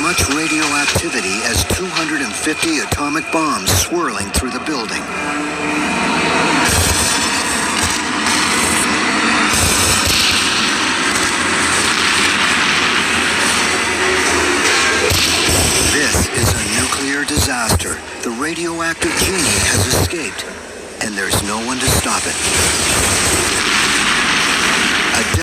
much radioactivity as 250 atomic bombs swirling through the building. This is a nuclear disaster. The radioactive genie has escaped, and there's no one to stop it.